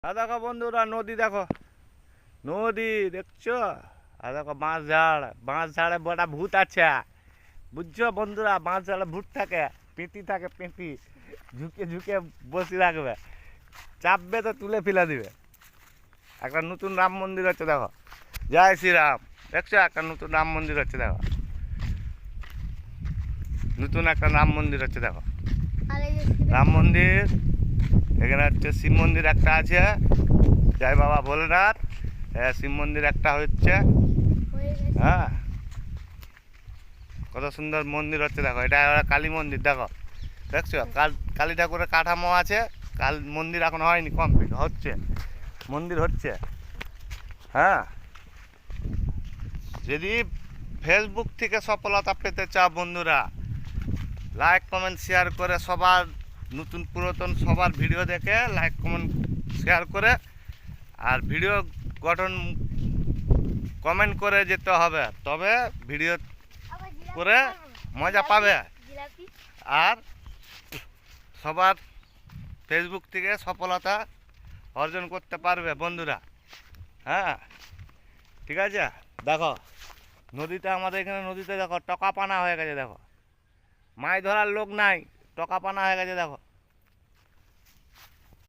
দেখো বন্ধুরা, নদী দেখো, নদী দেখছো। আর দেখো বাঁশ ঝাড়ে বড়া ভূত আছে, বুঝছো বন্ধুরা? বাঁশ ঝাড়ে ভূত থাকে, পেঁটি থাকে, পেঁটি ঝুঁকে ঝুঁকে বসে রাখবে, চাপবে তো তুলে ফেলে দিবে। একটা নতুন রাম মন্দির হচ্ছে দেখো, জয় শ্রীরাম। দেখছো একটা নতুন রাম মন্দির হচ্ছে দেখো, নতুন একটা রাম মন্দির হচ্ছে দেখো, রাম মন্দির। এখানে হচ্ছে শিব মন্দির একটা আছে, জয় বাবা ভোলেনাথ। শিব মন্দির একটা হচ্ছে, হ্যাঁ কত সুন্দর মন্দির হচ্ছে দেখো। এটা কালী মন্দির দেখো, দেখছো কালী ঠাকুরের কাঠামো আছে। মন্দির এখন হয়নি, কমপ্লিট হচ্ছে, মন্দির হচ্ছে। হ্যাঁ, যদি ফেসবুক থেকে সফলতা পেতে চাও বন্ধুরা, লাইক কমেন্ট শেয়ার করে, সবার নতুন পুরাতন সবার ভিডিও দেখে লাইক কমেন্ট শেয়ার করে, আর ভিডিও গঠন কমেন্ট করে যেতে হবে, তবে ভিডিও করে মজা পাবে। আর সবার ফেসবুক থেকে সফলতা অর্জন করতে পারবে বন্ধুরা। হ্যাঁ ঠিক আছে। দেখো নদীতে, আমাদের এখানে নদীতে দেখো টকা পানা হয়ে গেছে, দেখো মাছ ধরার লোক নাই, টকা পানা হয়ে গেছে দেখো।